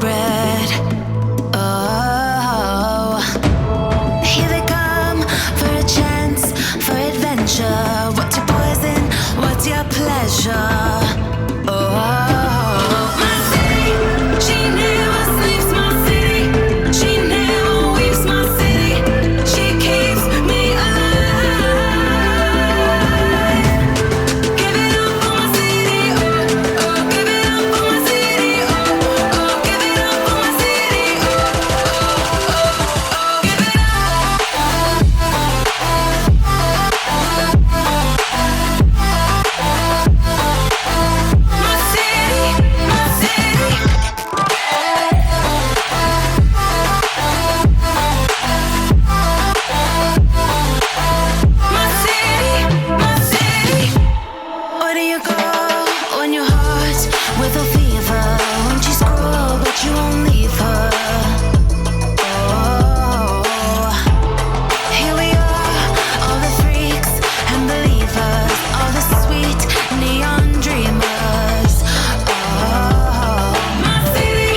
bread. Oh, here they come for a chance, for adventure. What's your poison? What's your pleasure? Oh, my city, she never sleeps. My city, she never weeps. My city, she keeps me alive. Give it up for my city, oh, oh. Give it up for my city, oh, oh. Give it up for my city, oh, oh, oh, oh. Give it up. My city, my city. My city, my city. Where do you go when your heart's with a fever? When she's cruel, but you won't leave her. Oh, here we are, all the freaks and believers, all the sweet neon dreamers. Oh, my city.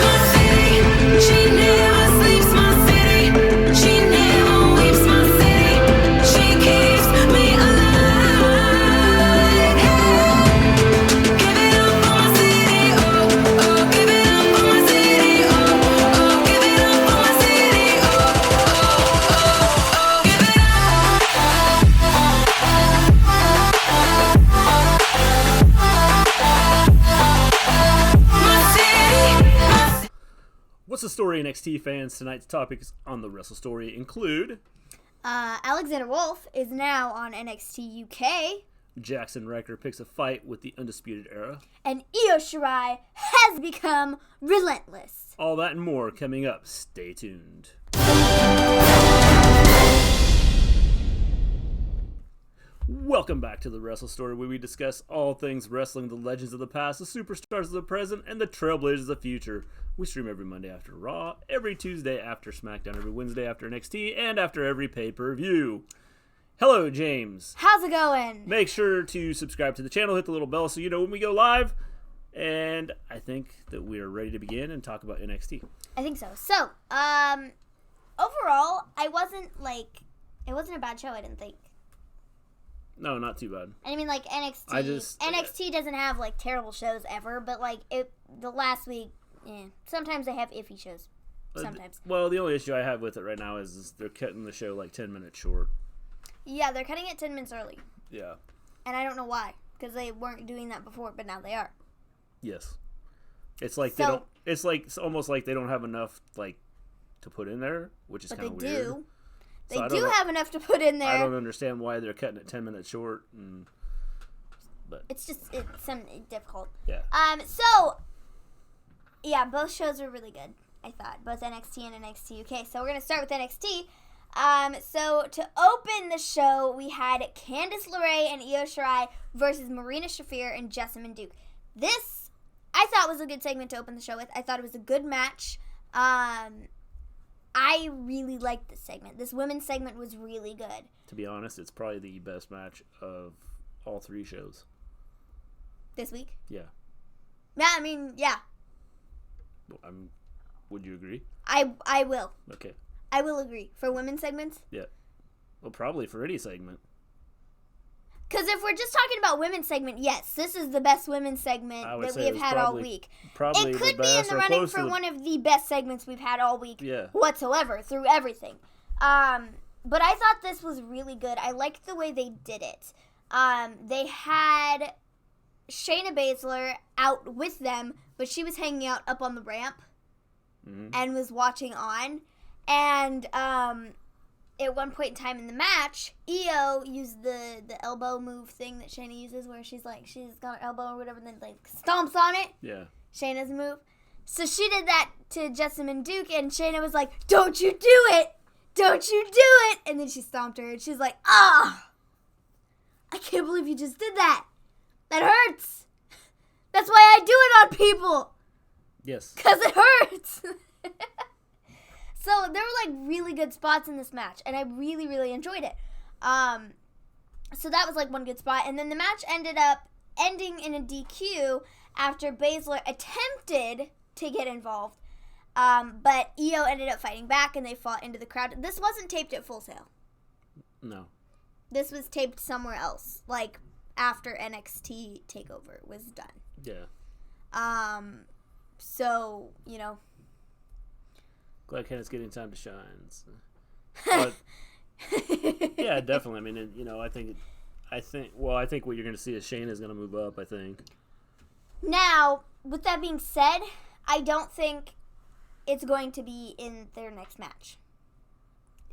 My city, she never sleeps. My city, she never weeps. My city, she keeps me alive. Give it up for my city, oh, oh. Give it up for my city, oh, oh. Give it up for my city, oh, oh, oh, oh. Give it up. My city, my city. What's the story, NXT fans? Tonight's topics on the Wrestle Story include Alexander Wolfe is now on NXT UK, Jackson Ryker picks a fight with the Undisputed Era. and Shirai has become relentless. All that and more coming up. Stay tuned. Welcome back to the Wrestle Story, where we discuss all things wrestling, the legends of the past, the superstars of the present, and the trailblazers of the future. We stream every Monday after Raw, every Tuesday after SmackDown, every Wednesday after NXT, and after every pay-per-view. Hello, James. How's it going? Make sure to subscribe to the channel, hit the little bell so you know when we go live. And I think that we are ready to begin and talk about NXT. I think so. So, overall, it wasn't a bad show, I didn't think. No, not too bad. I mean, like, NXT doesn't have, like, terrible shows ever, but, like, the last week, sometimes they have iffy shows. Sometimes. Well, the only issue I have with it right now is they're cutting the show, like, 10 minutes short. Yeah, they're cutting it 10 minutes early. Yeah. And I don't know why, because they weren't doing that before, but now they are. Yes. It's like they don't. It's like it's almost like they don't have enough like to put in there, which is kind of weird. Do. They do have enough to put in there. I don't understand why they're cutting it 10 minutes short, but it's difficult. Yeah. So yeah, both shows were really good. I thought both NXT and NXT UK. So we're gonna start with NXT. So to open the show, we had Candice LerRae and Shirai versus Marina, Shafir, and Jessamyn Duke. This I thought was a good segment to open the show with. I thought it was a good match. I really liked this segment. This women's segment was really good. To be honest, it's probably the best match of all three shows. This week? Yeah. Yeah, I mean, yeah. Would you agree? I will. Okay. I will agree. For women's segments? Yeah. Well, probably for any segment. Because if we're just talking about women's segment, yes, this is the best women's segment that we have had all week. Probably it could be in the running for one of the best segments we've had all week whatsoever, through everything. But I thought this was really good. I liked the way they did it. They had Shayna Baszler out with them, but she was hanging out up on the ramp and was watching on. And at one point in time in the match, Io used the elbow move thing that Shayna uses, where she's got her elbow or whatever, and then like stomps on it. Yeah. Shayna's move. So she did that to Jessamyn Duke, and Shayna was like, "Don't you do it! Don't you do it!" And then she stomped her, and she's like, "Ah! I can't believe you just did that. That hurts." That's why I do it on people. Yes. Because it hurts. So there were like really good spots in this match, and I really, really enjoyed it. So that was like one good spot, and then the match ended up ending in a DQ after Baszler attempted to get involved, but Io ended up fighting back, and they fought into the crowd. This wasn't taped at Full Sail. No. This was taped somewhere else, like after NXT TakeOver was done. Yeah. So, you know. Glad Candice getting time to shine. So. But, yeah, definitely. I mean, you know, I think what you're going to see is Shayna is going to move up, I think. Now, with that being said, I don't think it's going to be in their next match.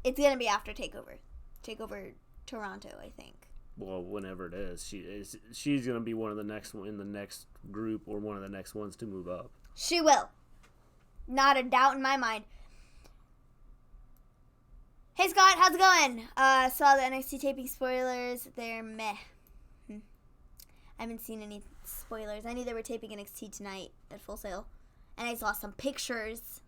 It's going to be after TakeOver. TakeOver Toronto, I think. Well, whenever it is, she's going to be one of the next in the next group or one of the next ones to move up. She will. Not a doubt in my mind. Hey Scott, how's it going? Saw the NXT taping spoilers. They're meh. I haven't seen any spoilers. I knew they were taping NXT tonight at Full Sail. And I saw some pictures.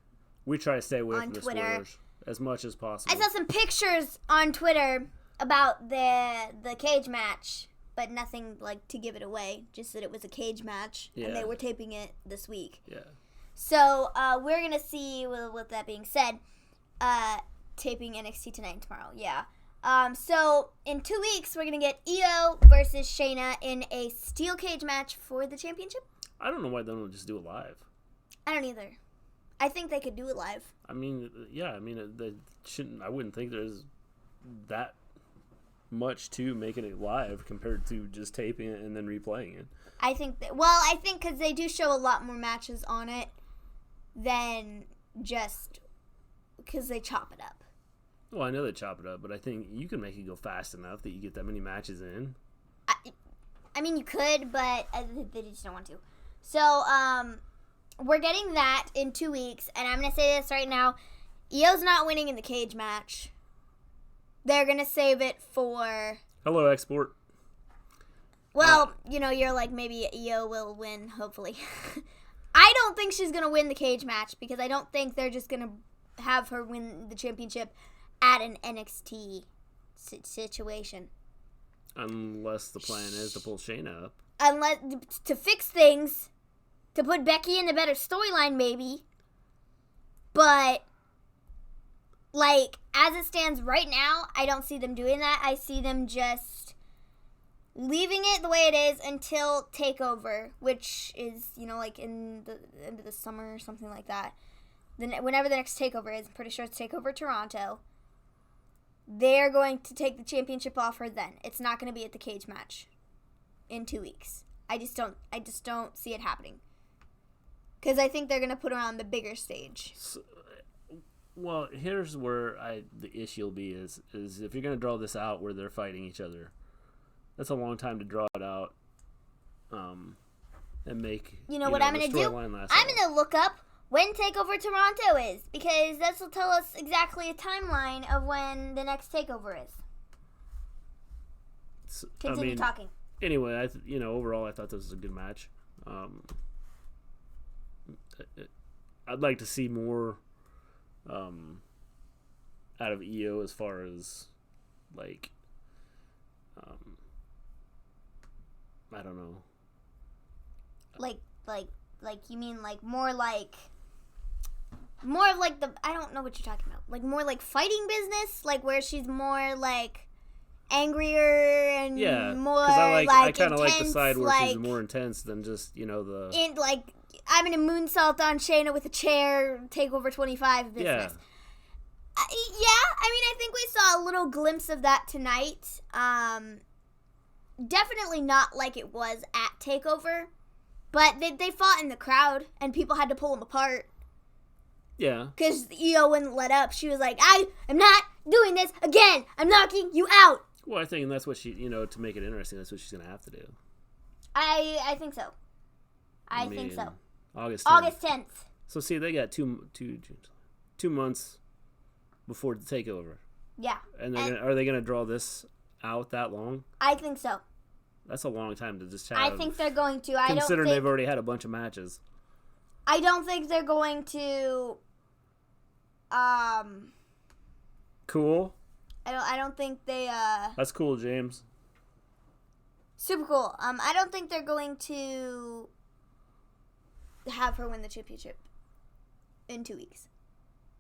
We try to stay away on from the Twitter. spoilers as much as possible. I saw some pictures on Twitter about the cage match, but nothing like to give it away. Just that it was a cage match, and they were taping it this week. Yeah. So we're gonna see. With that being said, taping NXT tonight and tomorrow. Yeah. So in 2 weeks, we're gonna get Io versus Shayna in a steel cage match for the championship. I don't know why they don't just do it live. I don't either. I think they could do it live. I mean, yeah. I mean, they shouldn't. I wouldn't think there's that much to making it live compared to just taping it and then replaying it. I think that. Well, I think because they do show a lot more matches on it than just because they chop it up. Well, I know they chop it up, but I think you can make it go fast enough that you get that many matches in. I mean, you could, but they just don't want to. So, we're getting that in 2 weeks, and I'm going to say this right now. Io's not winning in the cage match. They're going to save it for... Hello, Export. Well, you know, you're like, maybe Io will win, hopefully. I don't think she's going to win the cage match, because I don't think they're just going to have her win the championship at an NXT situation. Unless the plan is to pull Shayna up. Unless to fix things, to put Becky in a better storyline, maybe. But, like, as it stands right now, I don't see them doing that. I see them just leaving it the way it is until TakeOver, which is, you know, like in the end of the summer or something like that. Then whenever the next TakeOver is, I'm pretty sure it's TakeOver Toronto. They're going to take the championship off her then. It's not going to be at the cage match in 2 weeks. I just don't see it happening. Because I think they're going to put her on the bigger stage. So, well, here's where the issue will be is if you're going to draw this out where they're fighting each other, that's a long time to draw it out and make what I'm going to do? I'm going to look up when TakeOver Toronto is, because this will tell us exactly a timeline of when the next TakeOver is. Continue talking. Anyway, overall, I thought this was a good match. I'd like to see more out of Io as far as, like, I don't know. Like you mean like more of like the, I don't know what you're talking about. Like more like fighting business, like where she's more like angrier and more I kind of like the side where she's more intense than just the. And like I'm in a moonsault on Shayna with a chair, TakeOver 25 business. Yeah. I think we saw a little glimpse of that tonight. Definitely not like it was at TakeOver. But they fought in the crowd, and people had to pull them apart. Yeah. Because Io wouldn't let up. She was like, I am not doing this again. I'm knocking you out. Well, I think that's what she, to make it interesting, that's what she's going to have to do. I think so. I think so. August 10th. So, see, they got 2 months before the TakeOver. Yeah. And are they going to draw this out that long? I think so. That's a long time to just have. I think they're going to. Considering they've already had a bunch of matches. I don't think they're going to. Cool. I don't think they. That's cool, James. Super cool. I don't think they're going to have her win the championship in 2 weeks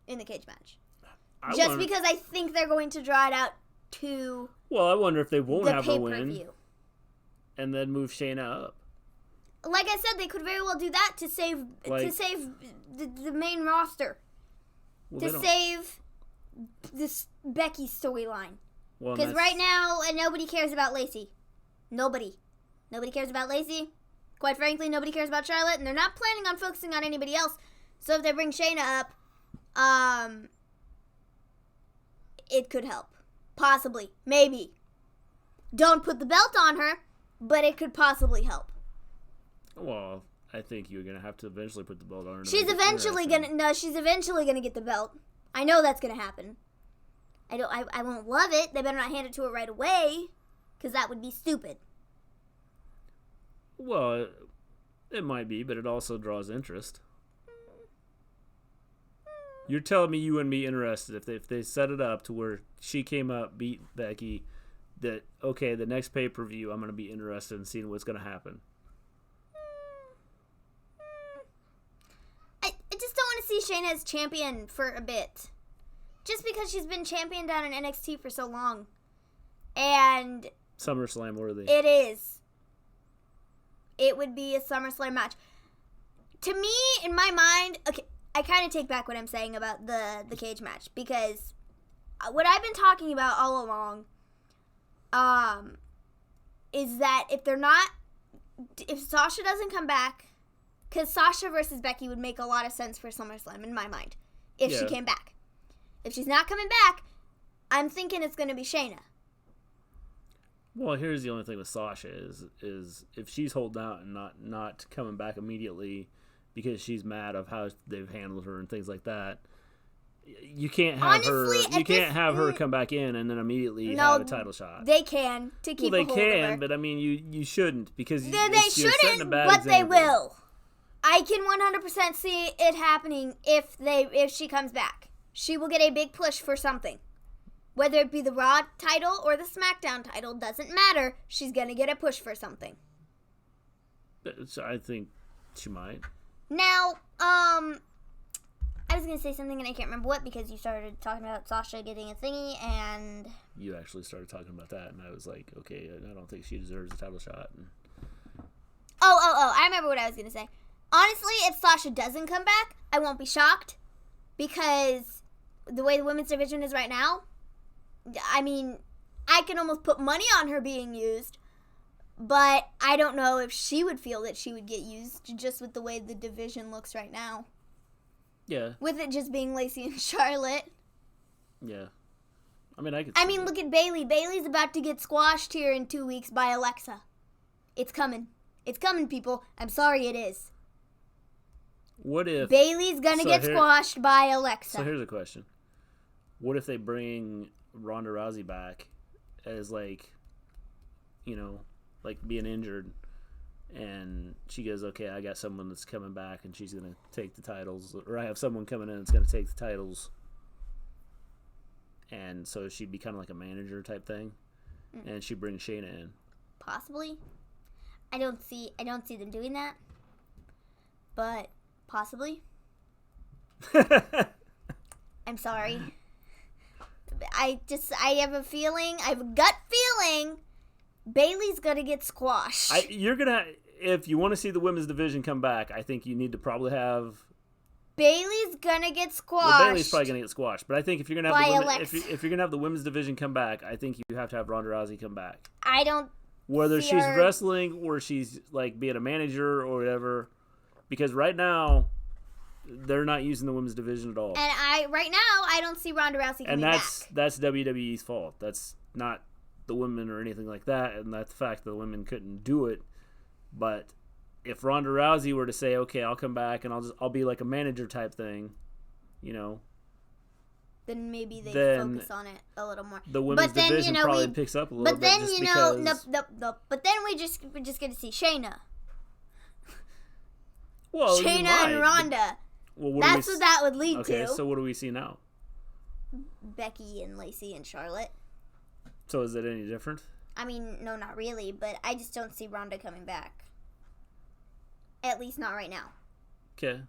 in the cage match. Because I think they're going to draw it out to. Well, I wonder if they won't have her win. Pay-per-view. And then move Shayna up. Like I said, they could very well do that to save the main roster. Well, to save this Becky storyline. Because right now, nobody cares about Lacey. Nobody cares about Lacey. Quite frankly, nobody cares about Charlotte, and they're not planning on focusing on anybody else. So if they bring Shayna up, it could help. Possibly. Maybe. Don't put the belt on her, but it could possibly help. Well, I think you're gonna have to eventually put the belt on her. She's eventually gonna get the belt. I know that's gonna happen. I won't love it. They better not hand it to her right away, because that would be stupid. Well, it might be, but it also draws interest. You're telling me you wouldn't be interested if they set it up to where she came up, beat Becky, that, okay, the next pay-per-view, I'm going to be interested in seeing what's going to happen. I just don't want to see Shayna as champion for a bit. Just because she's been champion down in NXT for so long. And SummerSlam worthy. It is. It would be a SummerSlam match. To me, in my mind, okay, I kind of take back what I'm saying about the cage match, because what I've been talking about all along is that if Sasha doesn't come back, because Sasha versus Becky would make a lot of sense for SummerSlam in my mind, if she came back. If she's not coming back, I'm thinking it's going to be Shayna. Well, here's the only thing with Sasha is if she's holding out and not coming back immediately because she's mad of how they've handled her and things like that, you can't have her come back in and then immediately have a title shot. They can to keep. Well, they can, but I mean, you shouldn't, because they shouldn't, but they will. I can 100% see it happening if she comes back. She will get a big push for something. Whether it be the Raw title or the SmackDown title, doesn't matter. She's going to get a push for something. So I think she might. Now, I was going to say something and I can't remember what, because you started talking about Sasha getting a thingy, and you actually started talking about that, and I was like, okay, I don't think she deserves a title shot. Oh, I remember what I was going to say. Honestly, if Sasha doesn't come back, I won't be shocked, because the way the women's division is right now, I mean, I can almost put money on her being used, but I don't know if she would feel that she would get used just with the way the division looks right now. Yeah. With it just being Lacey and Charlotte. Yeah. I mean, look at Bayley. Bayley's about to get squashed here in 2 weeks by Alexa. It's coming. It's coming, people. I'm sorry, it is. What if Bayley's gonna get squashed by Alexa? So here's a question. What if they bring Ronda Rousey back as, like, you know, like being injured, and she goes, okay, I got someone that's coming back and she's going to take the titles, or I have someone coming in that's going to take the titles, and so she'd be kind of like a manager type thing, and she brings Shayna in. Possibly. I don't see them doing that, but possibly. I'm sorry. I have a feeling, I have a gut feeling Bayley's gonna get squashed. If you want to see the women's division come back, I think you need to probably have Bayley's gonna get squashed. Well, Bayley's probably gonna get squashed, but I think if you're gonna have if you're gonna have the women's division come back, I think you have to have Ronda Rousey come back. I don't. Whether she's wrestling or she's like being a manager or whatever, because right now they're not using the women's division at all. And right now I don't see Ronda Rousey coming back. And that's WWE's fault. That's not the women or anything like that, and that's the fact that the women couldn't do it. But if Ronda Rousey were to say, okay, I'll come back and I'll be like a manager type thing, you know, then maybe they focus on it a little more. The women's division probably picks up a little bit. But then, no. But then we're just going to see Shayna. Well, Shayna and Ronda. Well, that's what that would lead to. Okay, so what do we see now? Becky and Lacey and Charlotte. So is it any different? I mean, no, not really, but I just don't see Ronda coming back. At least not right now. Okay.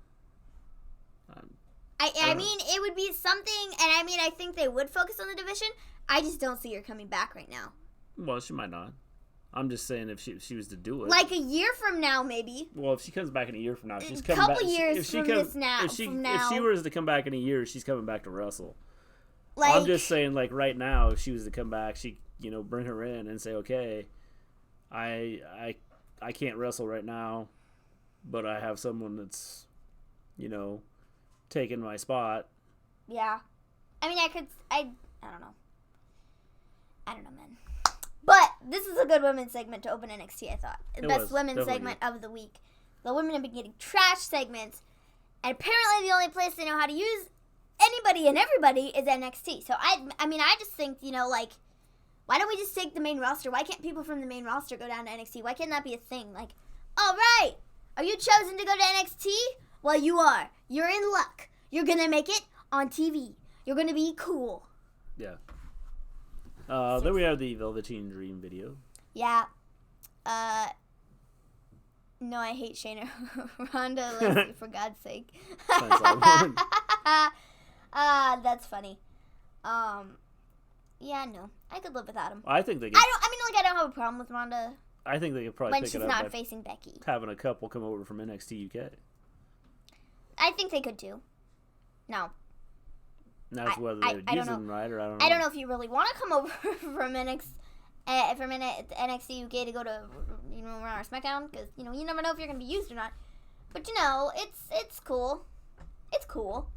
I mean, it would be something, and I mean, I think they would focus on the division. I just don't see her coming back right now. Well, she might not. I'm just saying if she was to do it. Like a year from now, maybe. Well, if she comes back in a year from now, she's coming back. A couple years from now. If she was to come back in a year, she's coming back to wrestle. Like, I'm just saying, like, right now, if she was to come back, she, bring her in and say, okay, I can't wrestle right now, but I have someone that's, taking my spot. Yeah. I mean, I don't know. I don't know, man. But this is a good women's segment to open NXT, I thought. The best women's segment of the week. The women have been getting trash segments, and apparently the only place they know how to use anybody and everybody is NXT. So, I mean, I just think, like, why don't we just take the main roster? Why can't people from the main roster go down to NXT? Why can't that be a thing? Like, all right, are you chosen to go to NXT? Well, you are. You're in luck. You're going to make it on TV. You're going to be cool. Yeah. Then we have the Velveteen Dream video. Yeah. No, I hate Shayna. Ronda, Leslie, for God's sake. That's funny. Yeah, no. I could live without him. I think they could. I don't have a problem with Ronda. I think they could probably pick it up when she's not facing Becky. Having a couple come over from NXT UK. I think they could too. No. That's whether they would use them right, or I don't know. I don't know if you really want to come over from NXT UK to go to Raw or SmackDown, because you never know if you're gonna be used or not. But it's cool. It's cool.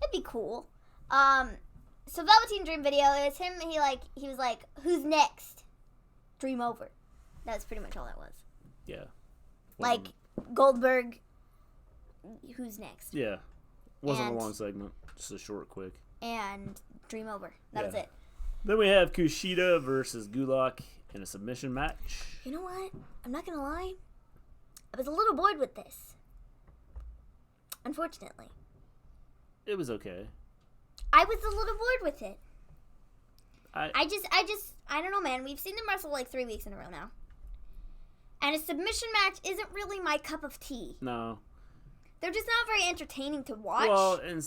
It'd be cool. So Velveteen Dream video is him. He was like, "Who's next?" Dream over. That's pretty much all that was. Yeah. Like Goldberg. Who's next? Yeah. Wasn't a long segment. Just a short, quick. And Dream over. That was it. Then we have Kushida versus Gulak in a submission match. You know what? I'm not gonna lie. I was a little bored with this. Unfortunately. It was okay. I was a little bored with it. I don't know, man. We've seen them wrestle like 3 weeks in a row now. And a submission match isn't really my cup of tea. No. They're just not very entertaining to watch. Well, and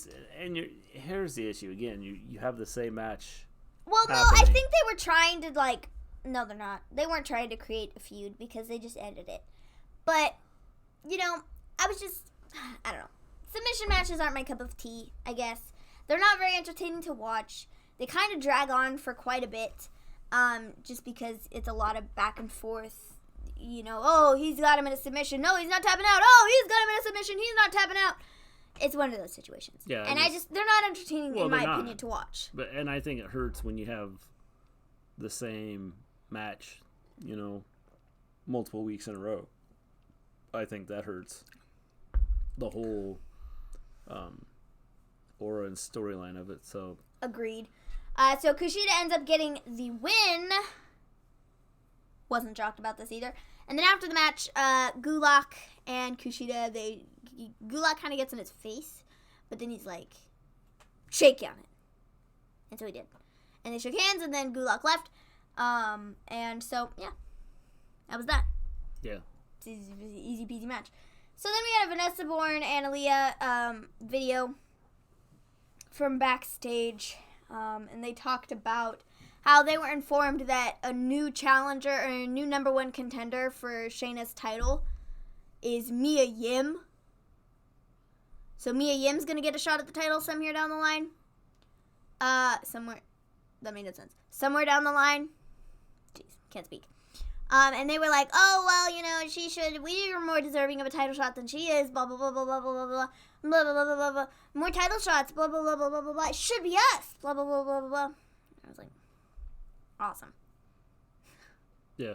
here's the issue again. You have the same match. Well, happening. No, I think they were trying to no, they're not. They weren't trying to create a feud because they just ended it. But, I don't know. Submission matches aren't my cup of tea, I guess. They're not very entertaining to watch. They kind of drag on for quite a bit, just because it's a lot of back and forth. Oh, he's got him in a submission. No, he's not tapping out. Oh, he's got him in a submission. He's not tapping out. It's one of those situations. Yeah, and they're not entertaining in my opinion to watch. And I think it hurts when you have the same match, multiple weeks in a row. I think that hurts the whole aura and storyline of it. So agreed. So Kushida ends up getting the win. Wasn't shocked about this either. And then after the match, Gulak and Kushida, Gulak kind of gets in his face, but then he's like, shake on it. And so he did. And they shook hands, and then Gulak left. And so, yeah. That was that. Yeah. It's an easy peasy match. So then we had a Vanessa Bourne and Ilja video from backstage. And they talked about how they were informed that a new challenger or a new number one contender for Shayna's title is Mia Yim. So Mia Yim's going to get a shot at the title somewhere down the line. Somewhere. That made no sense. Somewhere down the line. Jeez, can't speak. And they were like, oh, well, she should, we are more deserving of a title shot than she is, blah, blah, blah, blah, blah, blah, blah, blah, blah, blah, blah, blah, blah, more title shots, blah, blah, blah, blah, blah, blah, blah, it should be us, blah, blah, blah, blah, blah, blah. I was like, awesome. Yeah.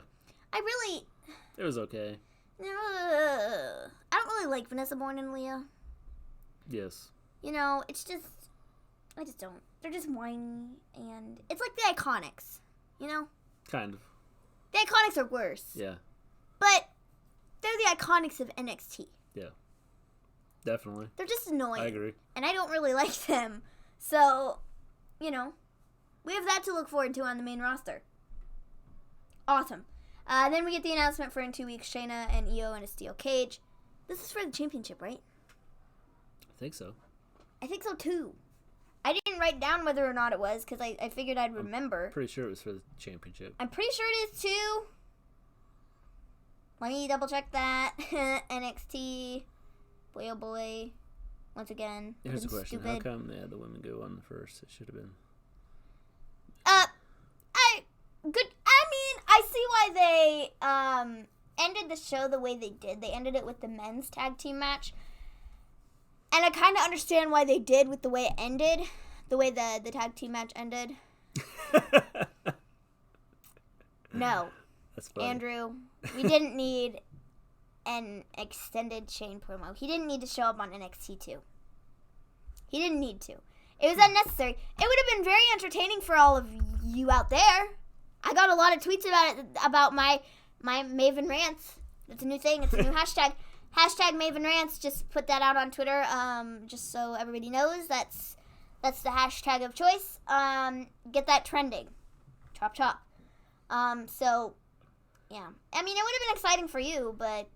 It was okay. I don't really like Vanessa Bourne and Ilja. Yes. It's just, I just don't. They're just whiny, and it's like the Iconics, you know? Kind of. The Iconics are worse. Yeah. But they're the Iconics of NXT. Yeah. Definitely. They're just annoying. I agree. And I don't really like them. So, you know, we have that to look forward to on the main roster. Awesome. Then we get the announcement for in 2 weeks, Shayna and Io in a steel cage. This is for the championship, right? I think so. I think so, too. I didn't write down whether or not it was, because I figured I'd remember. I'm pretty sure it was for the championship. I'm pretty sure it is, too. Let me double check that. NXT. Boy, oh boy. Once again. Here's a question. Stupid. How come the women go on first? It should have been. I see why they ended the show the way they did. They ended it with the men's tag team match. And I kind of understand why they did with the way it ended. The way the tag team match ended. No. That's funny. Andrew, we didn't need an extended Shane promo. He didn't need to show up on NXT 2. He didn't need to. It was unnecessary. It would have been very entertaining for all of you out there. I got a lot of tweets about it, about my Maven Rants. It's a new thing. It's a new hashtag. Hashtag Maven Rants. Just put that out on Twitter, just so everybody knows. That's the hashtag of choice. Get that trending. Chop, chop. So, yeah. I mean, it would have been exciting for you, but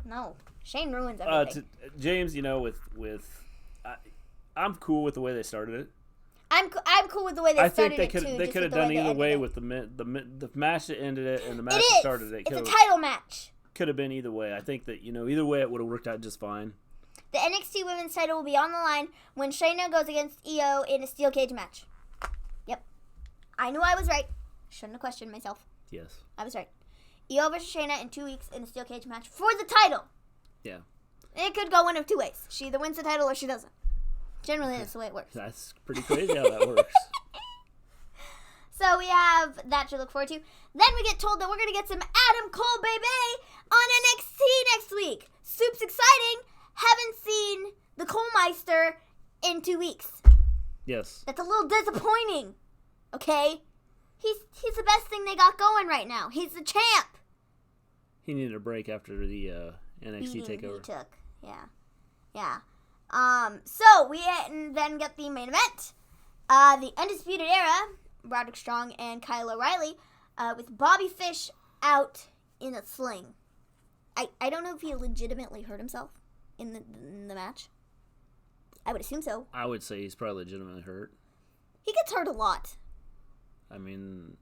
no. Shane ruins everything. James, you know, I'm cool with the way they started it. I'm cool with the way they started it, too. They could have done either way with the match that ended it and the match that started it. It's a title match. Could have been either way. I think that, either way it would have worked out just fine. The NXT Women's title will be on the line when Shayna goes against Io in a steel cage match. Yep. I knew I was right. Shouldn't have questioned myself. Yes. I was right. Io versus Shayna in 2 weeks in a steel cage match for the title. Yeah. It could go one of two ways. She either wins the title or she doesn't. Generally, that's the way it works. That's pretty crazy how that works. So we have that to look forward to. Then we get told that we're going to get some Adam Cole, baby, on NXT next week. Soup's exciting. Haven't seen the Colemeister in 2 weeks. Yes. That's a little disappointing. Okay? He's the best thing they got going right now. He's the champ. He needed a break after the NXT takeover. He took. Yeah. So we then get the main event. The Undisputed Era, Roderick Strong and Kyle O'Reilly, with Bobby Fish out in a sling. I don't know if he legitimately hurt himself in the match. I would assume so. I would say he's probably legitimately hurt. He gets hurt a lot. I mean,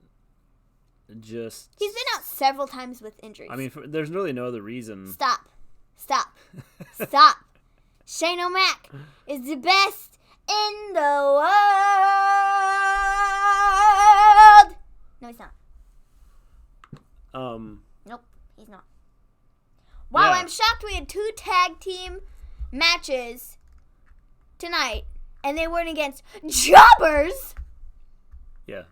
he's been out several times with injuries. I mean, there's really no other reason. Stop. Shane O'Mac is the best in the world. No, he's not. Nope, he's not. Wow, yeah. I'm shocked we had 2 tag team matches tonight, and they weren't against jobbers. Yeah.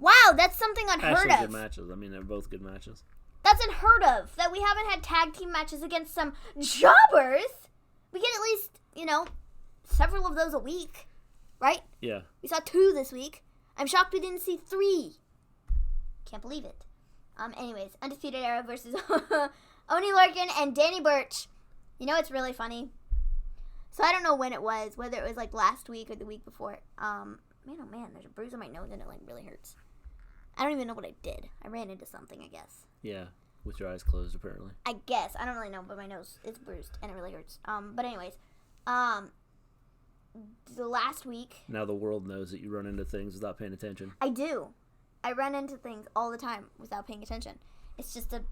Wow, that's something unheard of. Good matches. I mean, they're both good matches. That's unheard of, that we haven't had tag team matches against some jobbers. We get at least, several of those a week, right? Yeah. We saw 2 this week. I'm shocked we didn't see 3. Can't believe it. Anyways, Undisputed Era versus Oney Lorcan and Danny Burch. It's really funny. So I don't know when it was, whether it was like last week or the week before. Man, oh man, there's a bruise on my nose and it like really hurts. I don't even know what I did. I ran into something, I guess. Yeah, with your eyes closed, apparently. I guess. I don't really know, but my nose is bruised and it really hurts. But anyways, the last week. Now the world knows that you run into things without paying attention. I do. I run into things all the time without paying attention. It's just a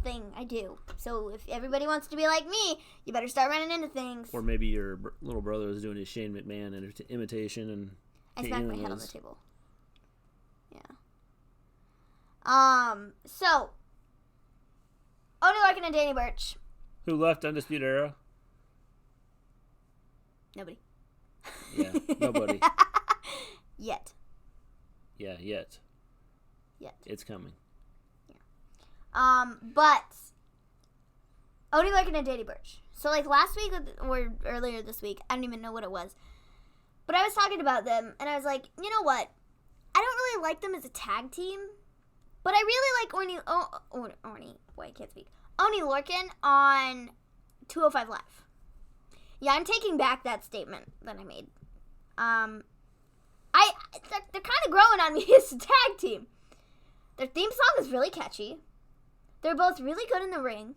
thing I do. So if everybody wants to be like me, you better start running into things. Or maybe your little brother is doing his Shane McMahon imitation and I smacked my head on the table. Yeah. So Oney Lorcan and Danny Burch. Who left Undisputed Era? Nobody. Yeah, nobody. Yet. Yeah, yet. It's coming. Yeah. But Oney Lorcan and Danny Burch. So like last week or earlier this week, I don't even know what it was. But I was talking about them, and I was like, you know what? I don't really like them as a tag team, but I really like Oney. Boy, I can't speak. Oney Lorcan on 205 Live. Yeah, I'm taking back that statement that I made. They're kind of growing on me as a tag team. Their theme song is really catchy. They're both really good in the ring.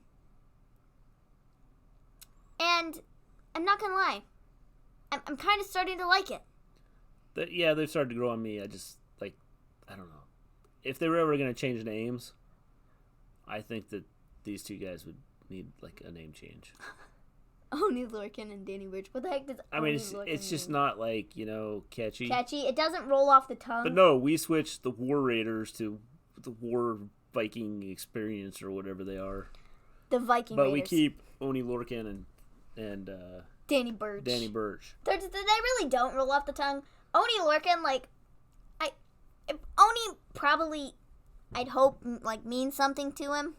And I'm not going to lie. I'm kind of starting to like it. Yeah, they've started to grow on me. I don't know. If they were ever going to change names, I think that these two guys would need, like, a name change. Oney Lorcan and Danny Burch. What the heck does it's just not, like, catchy. Catchy. It doesn't roll off the tongue. But no, we switched the War Raiders to the War Viking Experience or whatever they are. The Viking But Raiders. we keep Oney Lorcan and Danny Burch. Danny Burch. They really don't roll off the tongue. Oney Lorcan, if Oney probably, I'd hope, means something to him.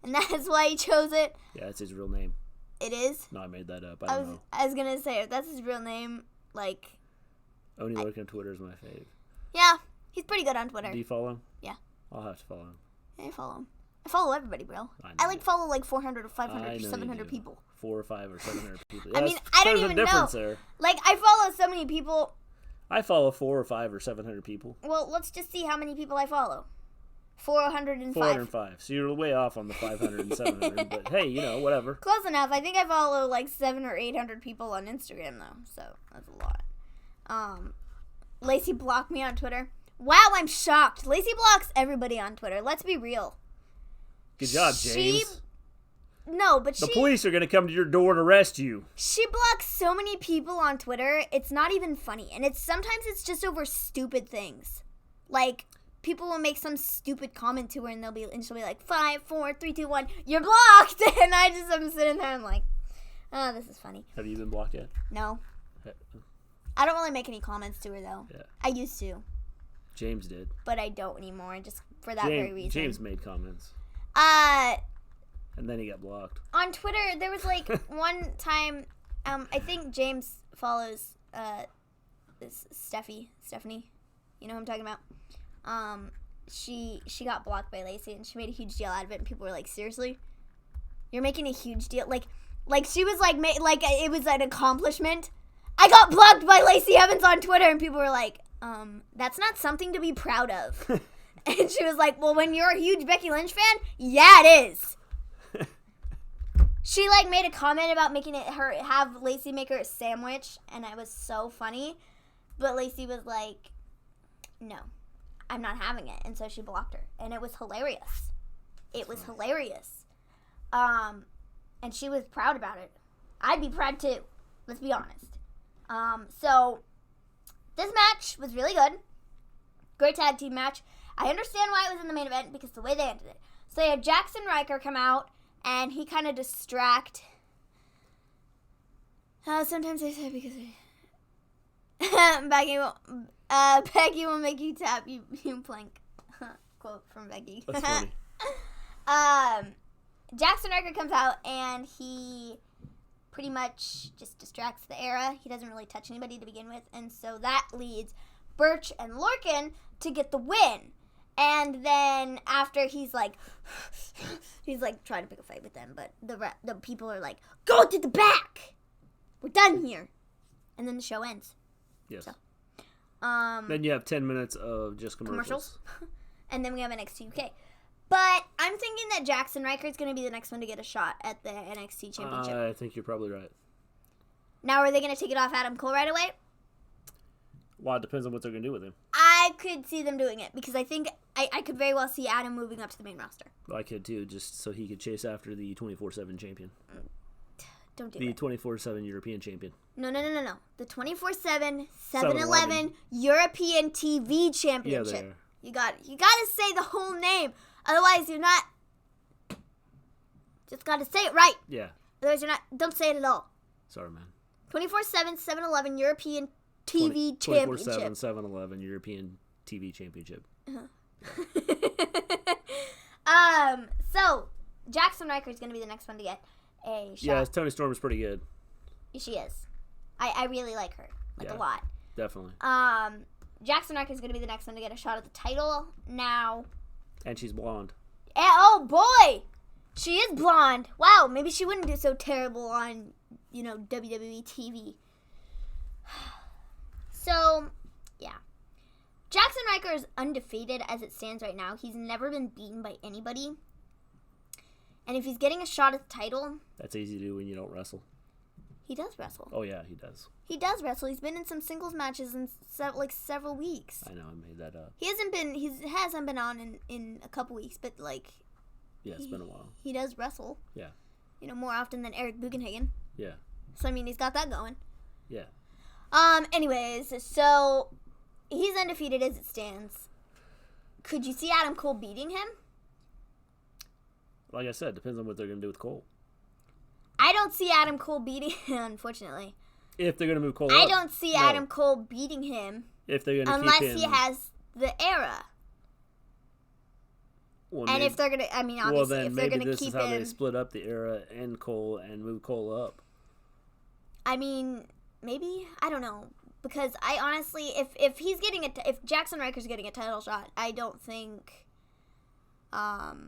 And that is why he chose it. Yeah, it's his real name. It is? No, I made that up. I don't know. I was going to say, if that's his real name, Oney Lorcan on Twitter is my fave. Yeah, he's pretty good on Twitter. Do you follow him? Yeah. I'll have to follow him. Yeah, I follow him. I follow everybody, bro. I follow 400 or 500 or 700 people. 4 or 5 or 700 people. Yeah, I mean, I don't even know. There. I follow so many people. I follow 4 or 5 or 700 people. Well, let's just see how many people I follow. 405. 405. So you're way off on the 500 and 700. But hey, whatever. Close enough. I think I follow 700 or 800 people on Instagram though, so that's a lot. Lacey blocked me on Twitter. Wow, I'm shocked. Lacey blocks everybody on Twitter. Let's be real. Good job, James. The police are going to come to your door and arrest you. She blocks so many people on Twitter, it's not even funny. And sometimes it's just over stupid things. People will make some stupid comment to her and she'll be like, 5, 4, 3, 2, 1, you're blocked! And I'm sitting there and I'm like, oh, this is funny. Have you been blocked yet? No. I don't really make any comments to her though. Yeah. I used to. James did. But I don't anymore, just for that very reason. James made comments. And then he got blocked. On Twitter, there was one time, I think James follows Stephanie. You know who I'm talking about? She got blocked by Lacey and she made a huge deal out of it and people were like, seriously? You're making a huge deal? She was it was an accomplishment. I got blocked by Lacey Evans on Twitter and people were like, that's not something to be proud of. And she was like, well, when you're a huge Becky Lynch fan, yeah, it is. She made a comment about have Lacey make her a sandwich, and it was so funny. But Lacey was like, no, I'm not having it. And so she blocked her. And it was hilarious. And she was proud about it. I'd be proud too. Let's be honest. So this match was really good. Great tag team match. I understand why it was in the main event because the way they ended it. So they had Jackson Riker come out, and he kind of distract. Sometimes I say because Becky will make you tap, you plank. Quote from Becky. That's funny. Jackson Riker comes out, and he pretty much just distracts the era. He doesn't really touch anybody to begin with, and so that leads Burch and Lorcan to get the win. And then after he's trying to pick a fight with them, but the people are like, go to the back. We're done here. And then the show ends. Yes. So, then you have 10 minutes of just commercials. And then we have NXT UK. But I'm thinking that Jackson Riker is going to be the next one to get a shot at the NXT Championship. I think you're probably right. Now, are they going to take it off Adam Cole right away? Well, it depends on what they're going to do with him. I could see them doing it because I think I could very well see Adam moving up to the main roster. Well, I could too, just so he could chase after the 24/7 champion. Don't do the it. The 24/7 European champion. No. The 24/7 7-Eleven European TV Championship. Yeah, there. You got to say the whole name. Otherwise, you're not. Just got to say it right. Yeah. Otherwise, you're not. Don't say it at all. Sorry, man. 24/7 7-Eleven European TV Championship. 24/7 7-Eleven European TV Championship. So Jackson Riker is going to be the next one to get a shot. Yeah, Tony Storm is pretty good. She is. I really like her. Like, a lot. Definitely. Jackson Ryker's going to be the next one to get a shot at the title now. And she's blonde. And, oh, boy! She is blonde. Wow, maybe she wouldn't do so terrible on, WWE TV. So, yeah. Jackson Ryker is undefeated as it stands right now. He's never been beaten by anybody. And if he's getting a shot at the title... That's easy to do when you don't wrestle. He does wrestle. Oh, yeah, he does. He does wrestle. He's been in some singles matches in several weeks. I know, I made that up. He hasn't been on in a couple weeks, but yeah, it's been a while. He does wrestle. Yeah. More often than Eric Bugenhagen. Yeah. So he's got that going. Yeah. Anyways, so he's undefeated as it stands. Could you see Adam Cole beating him? Like I said, depends on what they're gonna do with Cole. I don't see Adam Cole beating him, unfortunately. If they're gonna move Cole I don't see Adam Cole beating him. If they're gonna unless keep him, he has the era. Well, and if they're gonna, obviously, then if they're gonna this keep is how him, they split up the era and Cole and move Cole up. Maybe, I don't know, because I honestly, if he's getting if Jackson Ryker's getting a title shot, I don't think, that.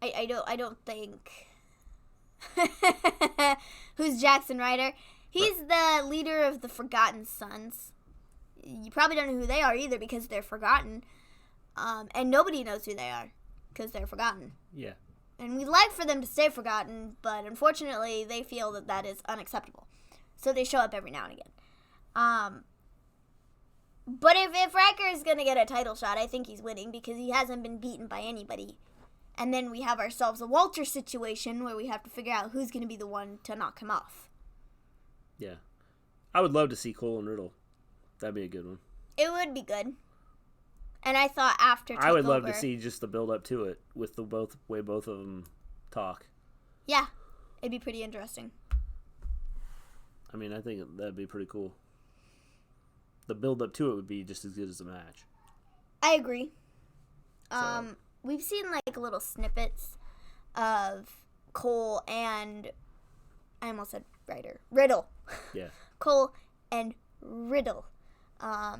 I don't think. Who's Jackson Ryker? He's the leader of the Forgotten Sons. You probably don't know who they are either because they're forgotten. And nobody knows who they are because they're forgotten. Yeah. And we'd like for them to stay forgotten, but unfortunately they feel that is unacceptable. So they show up every now and again. But if Ryker is going to get a title shot, I think he's winning because he hasn't been beaten by anybody. And then we have ourselves a Walter situation where we have to figure out who's going to be the one to knock him off. Yeah. I would love to see Cole and Riddle. That'd be a good one. It would be good. And I thought after TakeOver, I would love to see just the build up to it with the way both of them talk. Yeah. It'd be pretty interesting. I think that'd be pretty cool. The build up to it would be just as good as the match. I agree. We've seen little snippets of Cole and I almost said Riddle. Yeah. Cole and Riddle. I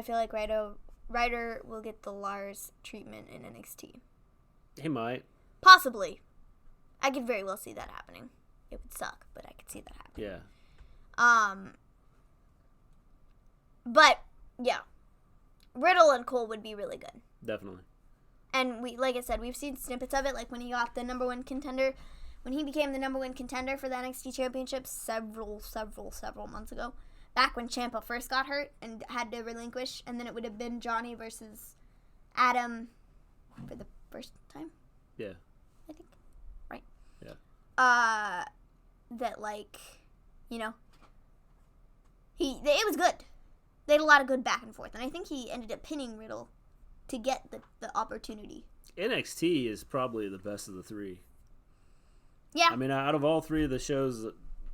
feel like Ryder will get the Lars treatment in NXT. He might. Possibly. I could very well see that happening. It would suck, but I could see that happening. Yeah. But yeah, Riddle and Cole would be really good. Definitely. And like I said, we've seen snippets of it, like when he got the number one contender, when he became the number one contender for the NXT Championship several months ago. Back when Ciampa first got hurt and had to relinquish, and then it would have been Johnny versus Adam for the first time. Yeah. I think. Right. Yeah. That it was good. They had a lot of good back and forth, and I think he ended up pinning Riddle to get the opportunity. NXT is probably the best of the three. Yeah. Out of all three of the shows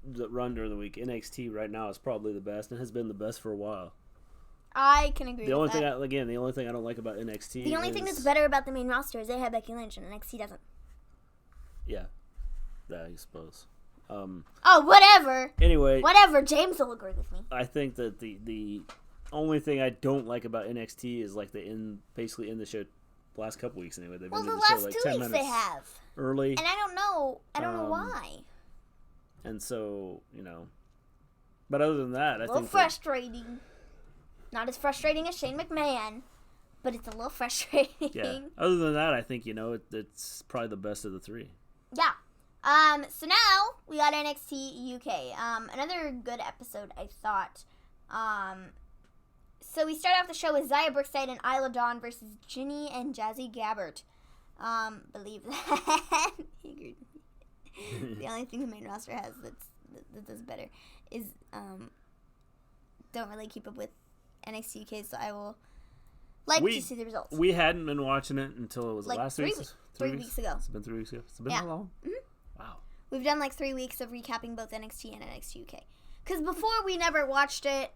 that run during the week, NXT right now is probably the best and has been the best for a while. I can agree with that. The only thing I don't like about NXT The only thing that's better about the main roster is they have Becky Lynch and NXT doesn't. Yeah. I suppose. Whatever. Anyway. Whatever. James will agree with me. I think that the only thing I don't like about NXT is basically in the show the last couple weeks anyway. They've been in the last show 2 10 weeks minutes they have. early. And I don't know why. And so, but other than that, I think frustrating. Not as frustrating as Shane McMahon, but it's a little frustrating. Yeah. Other than that, I think, it's probably the best of the three. Yeah. So now we got NXT UK. Another good episode, I thought. So we start off the show with Xia Brookside and Isla Dawn versus Jinny and Jazzy Gabert. Believe that. The only thing the main roster has that's better is don't really keep up with NXT UK, so I will to see the results. We hadn't been watching it until it was last week. 3 weeks ago. It's been 3 weeks ago. It's been that long? Mm-hmm. Wow. We've done 3 weeks of recapping both NXT and NXT UK. Because before we never watched it,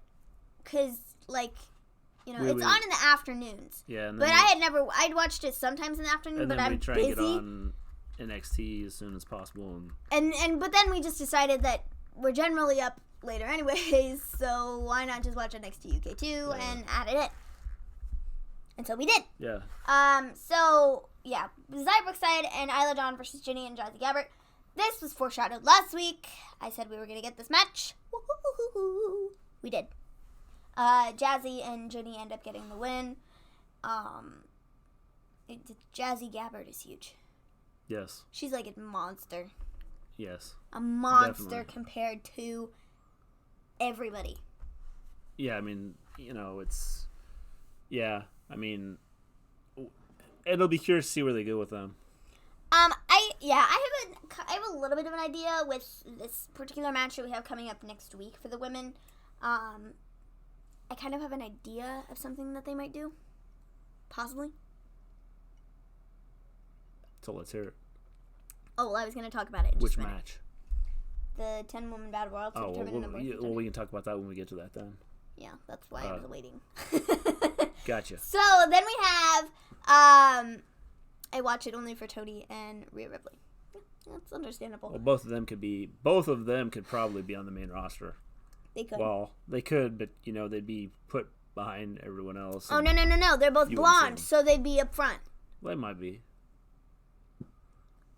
because it's on in the afternoons. Yeah. And but I'd watched it sometimes in the afternoon, but I'm busy. And then we try and get on NXT as soon as possible. But then we just decided that we're generally up later anyways, so why not just watch NXT UK 2 and add it in? And so we did. Yeah. So, yeah. Zaya Brookside and Isla Dawn versus Jinny and Jazzy Gabert. This was foreshadowed last week. I said we were going to get this match. Woo-hoo-hoo-hoo-hoo. We did. Jazzy and Jinny end up getting the win. Jazzy Gabert is huge. Yes. She's like a monster. Yes. A monster definitely. Compared to everybody. Yeah, I mean, it's... Yeah, I mean... It'll be curious to see where they go with them. I have a little bit of an idea with this particular match that we have coming up next week for the women. I kind of have an idea of something that they might do. Possibly. So let's hear it. Oh, well, I was going to talk about it in just Which a minute. match? The 10-woman battle royal to determine the number of contenders. Well, we can talk about that when we get to that then. Yeah, that's why I was waiting. Gotcha. So then we have, I watch it only for Tony and Rhea Ripley. Yeah, that's understandable. Well, both of them could probably be on the main roster. They could. Well, they could, but they'd be put behind everyone else. Oh no! They're both blonde, so they'd be up front. Well, they might be.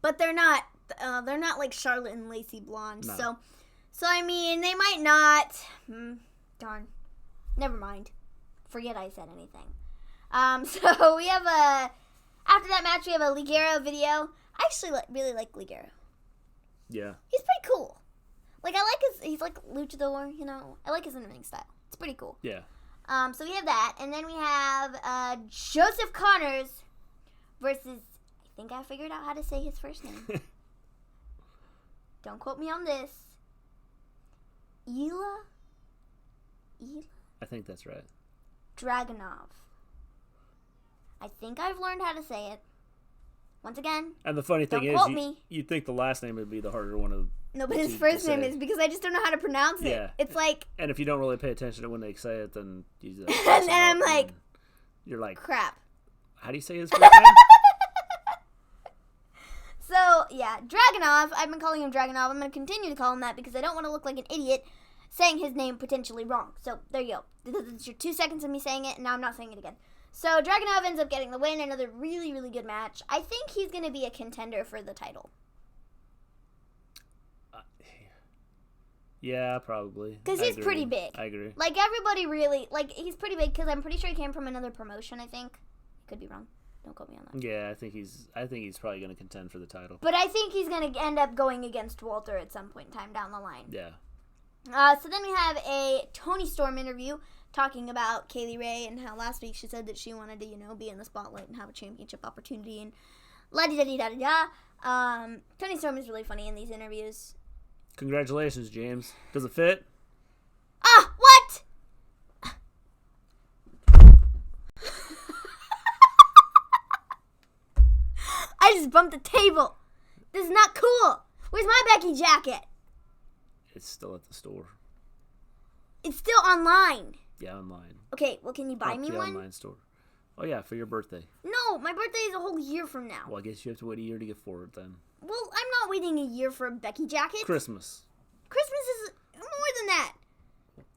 But they're not. They're not like Charlotte and Lacey blonde. No. So I mean, they might not. Darn. Never mind. Forget I said anything. So we have after that match we have a Ligero video. I actually really like Ligero. Yeah. He's pretty cool. Like he's like luchador, I like his in-ring style. It's pretty cool. Yeah. So we have that, and then we have Joseph Connors versus, I think I figured out how to say his first name. Don't quote me on this. Ilja? I think that's right. Dragunov. I think I've learned how to say it. Once again, and the funny thing is, you'd think the last name would be the harder one of. No, but his first name is, because I just don't know how to pronounce it. Yeah. It's like. And if you don't really pay attention to when they say it, then you just. And I'm like. You're like. Crap. How do you say his first name? So, yeah, Dragunov. I've been calling him Dragunov. I'm going to continue to call him that because I don't want to look like an idiot saying his name potentially wrong. So, there you go. This is your 2 seconds of me saying it, and now I'm not saying it again. So, Dragunov ends up getting the win. Another really, really good match. I think he's going to be a contender for the title. Yeah, probably. Because he's pretty big. I agree. Like, everybody really... Like, he's pretty big because I'm pretty sure he came from another promotion, I think. Could be wrong. Don't quote me on that. Yeah, I think he's probably going to contend for the title. But I think he's going to end up going against Walter at some point in time down the line. Yeah. So then we have a Toni Storm interview talking about Kaylee Ray and how last week she said that she wanted to, be in the spotlight and have a championship opportunity and la-di-da-di-da-da-da. Toni Storm is really funny in these interviews. Congratulations, James. Does it fit? Ah, what? I just bumped the table. This is not cool. Where's my Becky jacket? It's still at the store. It's still online. Yeah, online. Okay, well, can you buy me the one? Online store. Oh, yeah, for your birthday. No, my birthday is a whole year from now. Well, I guess you have to wait a year to get for it then. Well, I'm not waiting a year for a Becky jacket. Christmas. Christmas is more than that.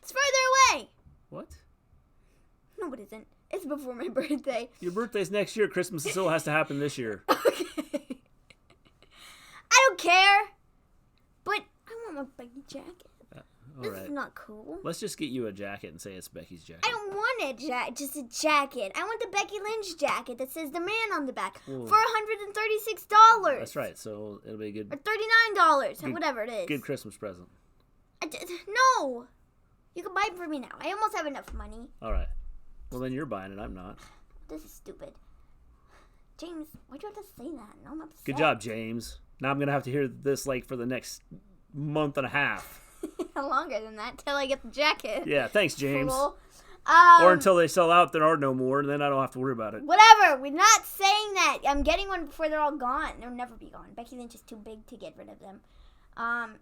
It's farther away. What? No, it isn't. It's before my birthday. Your birthday's next year. Christmas still has to happen this year. Okay. I don't care. But I want my Becky jacket. This is not cool. Let's just get you a jacket and say it's Becky's jacket. I don't want just a jacket. I want the Becky Lynch jacket that says the man on the back for $136. That's right. So it'll be a good... Or $39, or whatever it is. Good Christmas present. No. You can buy it for me now. I almost have enough money. All right. Well, then you're buying it. I'm not. This is stupid. James, why'd you have to say that? No, I'm upset. Good job, James. Now I'm going to have to hear this for the next month and a half. Longer than that, till I get the jacket. Yeah, thanks, James. Cool. Or until they sell out, there are no more, and then I don't have to worry about it. Whatever. We're not saying that. I'm getting one before they're all gone. They'll never be gone. Becky Lynch is too big to get rid of them.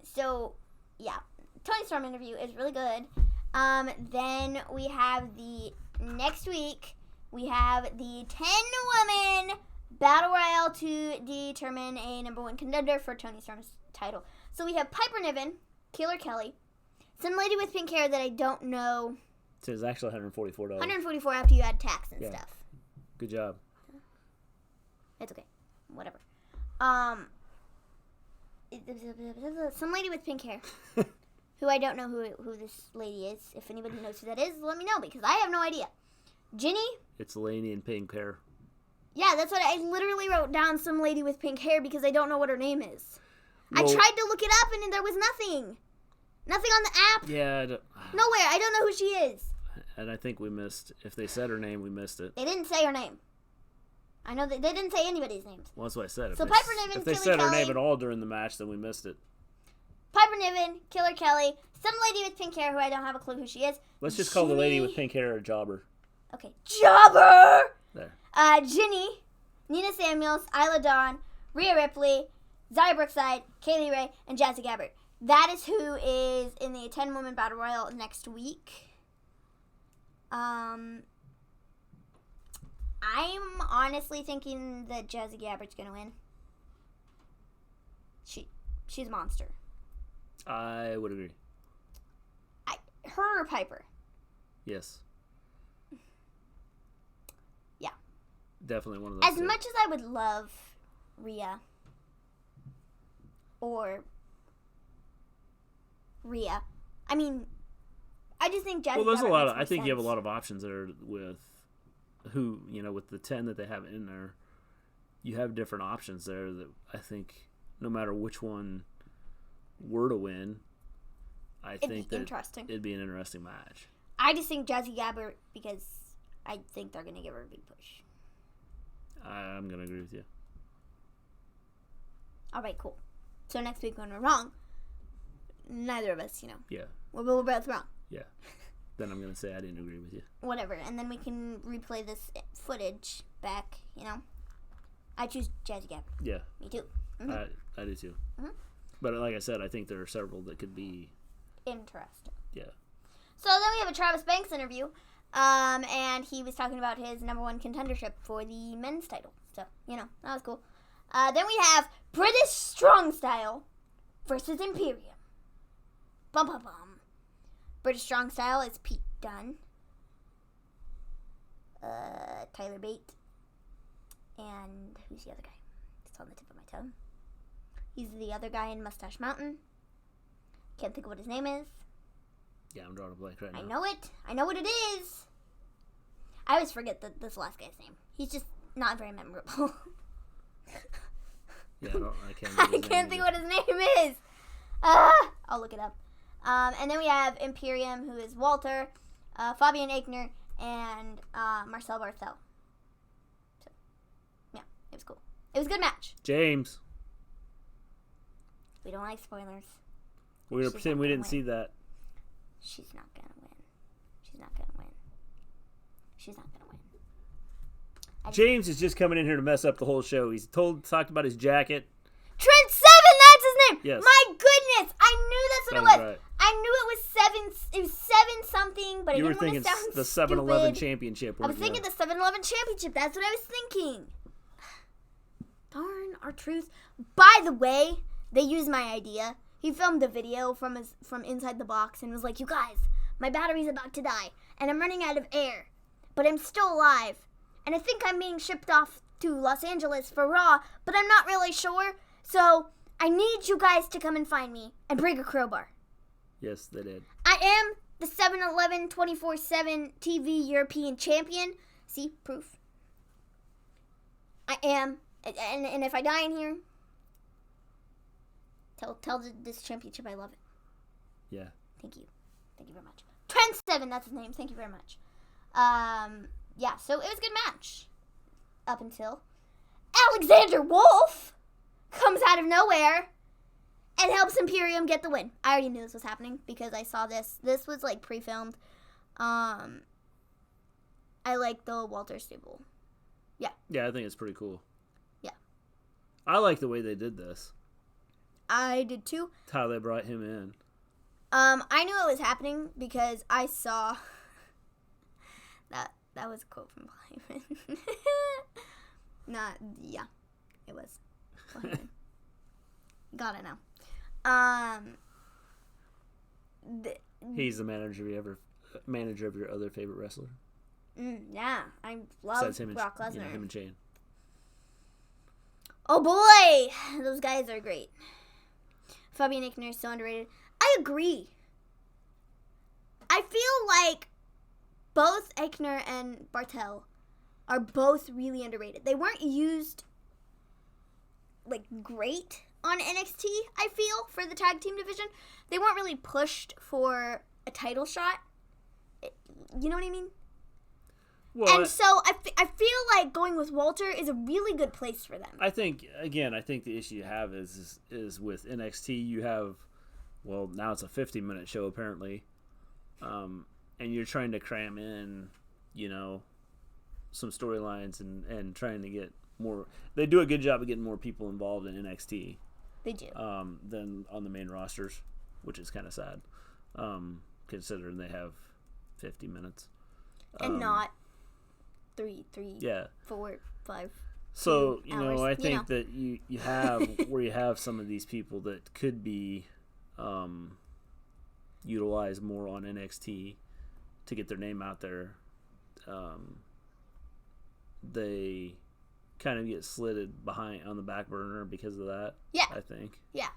So, yeah. Toni Storm interview is really good. Then we have the next week, we have the 10-woman Battle Royale to determine a number 1 contender for Tony Storm's title. So we have Piper Niven, Killer Kelly, some lady with pink hair that I don't know. So it's actually $144. $144 after you add tax and stuff. Good job. It's okay. Whatever. Some lady with pink hair. Who I don't know who this lady is. If anybody knows who that is, let me know because I have no idea. Jinny? It's a lady in pink hair. Yeah, that's what I literally wrote down, some lady with pink hair, because I don't know what her name is. Well, I tried to look it up, and there was nothing. Nothing on the app. Yeah. Nowhere. I don't know who she is. And I think we missed, if they said her name, we missed it. They didn't say her name. I know they didn't say anybody's names. Well, that's what I said. So Piper Niven, if they Killer said her Kelly, name at all during the match, then we missed it. Piper Niven, Killer Kelly, some lady with pink hair who I don't have a clue who she is. Let's just call the lady with pink hair a jobber. Okay. Jobber! There. Jinny, Nina Samuels, Isla Dawn, Rhea Ripley, Zaya Brookside, Kaylee Ray, and Jazzy Gabert. That is who is in the 10-woman Battle Royal next week. I'm honestly thinking that Jazzy Gabert's going to win. She's a monster. I would agree. Her or Piper? Yes. Yeah. Definitely one of those. As much as I would love Rhea or Rhea, I mean, I just think Jazzy. Well, there's Gabert a lot. makes more I think you have a sense. lot of options there with who, with the 10 that they have in there. You have different options there that I think no matter which one were to win, it'd be an interesting match. I just think Jazzy Gabert because I think they're going to give her a big push. I'm going to agree with you. All right, cool. So next week when we're wrong, neither of us, Yeah. we're both wrong. Yeah. Then I'm going to say I didn't agree with you. Whatever, and then we can replay this footage back, I choose Jazzy Gabert. Yeah. Me too. Mm-hmm. I do too. Mm-hmm. But like I said, I think there are several that could be interesting. Yeah. So then we have a Travis Banks interview, and he was talking about his number 1 contendership for the men's title. So, that was cool. Then we have British Strong Style versus Imperium. Bum, bum, bum. British Strong Style is Pete Dunne, Tyler Bate, and who's the other guy? It's on the tip of my tongue. He's the other guy in Mustache Mountain. Can't think of what his name is. Yeah, I'm drawing a blank right now. I know it. I know what it is. I always forget this last guy's name. He's just not very memorable. Yeah, I can't. I can't think what his name is. I'll look it up. And then we have Imperium, who is Walter, Fabian Aichner, and Marcel Barthel. So, yeah, it was cool. It was a good match. James. We don't like spoilers. We're going to pretend we didn't see that. She's not going to win. She's not going to win. She's not going to win. James is just coming in here to mess up the whole show. He's talked about his jacket. Trent Seven, that's his name. Yes. My goodness, I knew that's what it was. Right. I knew it was 7. It was 7 something, but you I were didn't want thinking to sound the 7-Eleven stupid. championship. I was thinking the 7-Eleven championship. That's what I was thinking. Darn our truth. By the way, they used my idea. He filmed the video from inside the box and was like, "You guys, my battery's about to die, and I'm running out of air, but I'm still alive, and I think I'm being shipped off to Los Angeles for Raw, but I'm not really sure. So I need you guys to come and find me and bring a crowbar." Yes, they did. I am the 7-Eleven 24/7 TV European champion. See, proof. I am, and if I die in here, tell this championship I love it. Yeah. Thank you very much. Trent Seven, that's his name. Thank you very much. Yeah, so it was a good match up until Alexander Wolfe comes out of nowhere and helps Imperium get the win. I already knew this was happening because I saw this. This was like pre-filmed. I like the Walter stable. Yeah. Yeah, I think it's pretty cool. Yeah. I like the way they did this. I did too. How they brought him in. I knew it was happening because I saw that was a quote from Hyman. Yeah, it was. Gotta know. He's the manager of your other favorite wrestler. Yeah, I love Brock Lesnar. Him and Shane. Oh boy, those guys are great. Fabian Aichner is so underrated. I agree. I feel like both Aichner and Bartel are both really underrated. They weren't used like great on NXT, I feel, for the tag team division. They weren't really pushed for a title shot. You know what I mean? Well, and so I feel like going with Walter is a really good place for them. I think the issue you have is with NXT, you have, well, now it's a 50-minute show apparently, and you're trying to cram in, some storylines and trying to get more. They do a good job of getting more people involved in NXT. They do. Than on the main rosters, which is kind of sad, considering they have 50 minutes. And not 3, 4, 5. So, hours, I think that you have where you have some of these people that could be utilized more on NXT to get their name out there. They kind of get slid behind on the back burner because of that. Yeah. I think. Yeah.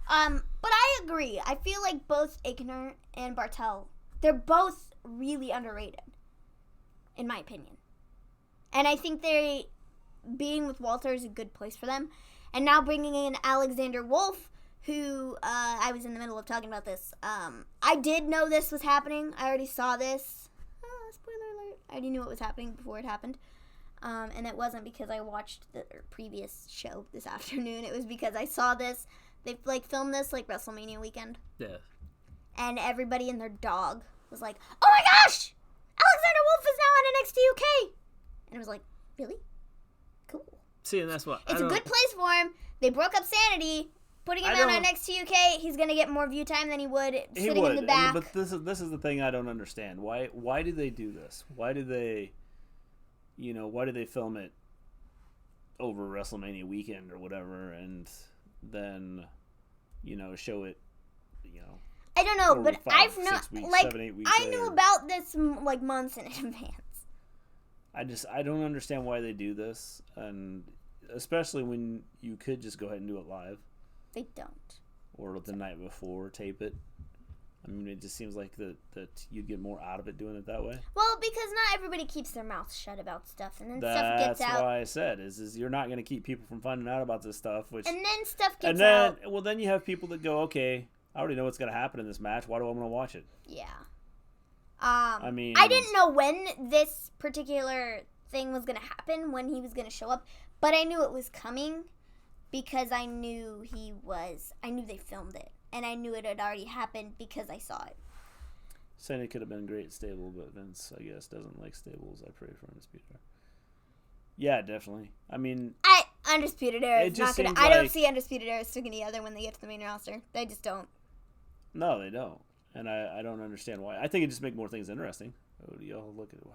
But I agree. I feel like both Aichner and Bartel, they're both really underrated, in my opinion. And I think being with Walter is a good place for them. And now bringing in Alexander Wolfe, who I was in the middle of talking about this. I did know this was happening. I already saw this. Spoiler alert. I already knew it was happening before it happened. And it wasn't because I watched the previous show this afternoon. It was because I saw this. They filmed this WrestleMania weekend. Yeah. And everybody and their dog was like, "Oh my gosh! Alexander Wolfe is now on NXT UK!" And I was like, really? Cool. See, and that's what... It's a good place for him. They broke up Sanity. Putting him out on NXT UK, he's going to get more view time than he would sitting in the back. But this is the thing I don't understand. Why do they do this? Why do they film it over WrestleMania weekend or whatever, and then, show it, I don't know, but 5, 6 weeks, 7, 8 weeks I knew about this months in advance. I don't understand why they do this, and especially when you could just go ahead and do it live. They don't. Or the night before, tape it. I mean, it just seems like that you'd get more out of it doing it that way. Well, because not everybody keeps their mouth shut about stuff, and then stuff gets out. That's why I said is you're not going to keep people from finding out about this stuff. And then stuff gets out. Well, then you have people that go, okay, I already know what's going to happen in this match. Why do I want to watch it? Yeah. I mean, I didn't know when this particular thing was going to happen, when he was going to show up, but I knew it was coming because I knew they filmed it, and I knew it had already happened because I saw it. Saying it could have been a great stable, but Vince, I guess, doesn't like stables. I pray for Undisputed. Yeah, definitely. I mean, Undisputed Era is not going to... I don't see Undisputed Era sticking together when they get to the main roster. They just don't. No, they don't. And I don't understand why. I think it just make more things interesting. Oh, y'all look at it. Wow.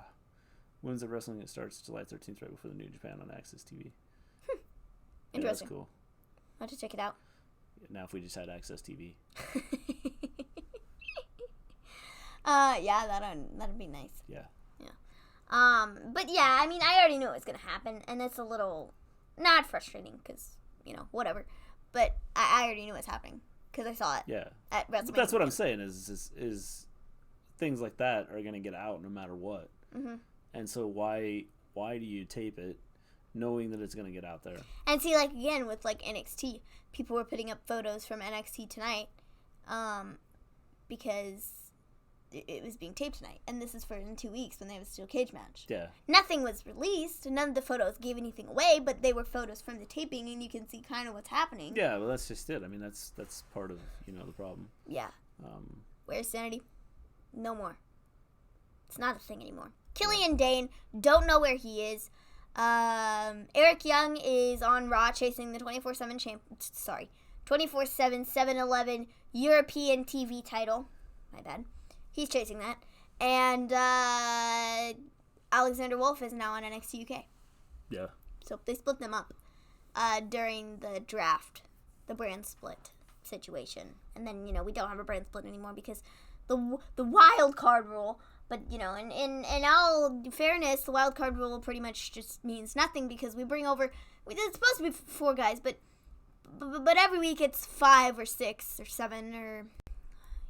When's the wrestling? It starts July 13th, right before the New Japan on Access TV. Interesting. Yeah, that's cool. I'll have to check it out. Now if we just had Access TV. Yeah, that'd be nice. Yeah. Yeah. But yeah, I mean, I already knew it was going to happen, and it's a little, not frustrating, because, whatever. But I already knew it was happening. Because I saw it. Yeah. At WrestleMania. But that's what I'm saying is things like that are going to get out no matter what. Mm-hmm. And so why do you tape it knowing that it's going to get out there? And see, again, with NXT, people were putting up photos from NXT tonight because it was being taped tonight. And this is for in 2 weeks when they have a steel cage match. Yeah. Nothing was released. None of the photos gave anything away, but they were photos from the taping, and you can see kind of what's happening. Yeah, well, that's just it. I mean, that's part of, the problem. Yeah. Where's Sanity? No more. It's not a thing anymore. Killian Dane, don't know where he is. Eric Young is on Raw chasing the 24/7 7-Eleven European TV title. My bad. He's chasing that. And Alexander Wolfe is now on NXT UK. Yeah. So they split them up during the draft, the brand split situation. And then, we don't have a brand split anymore because the wild card rule. But, in all fairness, the wild card rule pretty much just means nothing because we bring over, it's supposed to be 4 guys, but every week it's 5 or 6 or 7 or,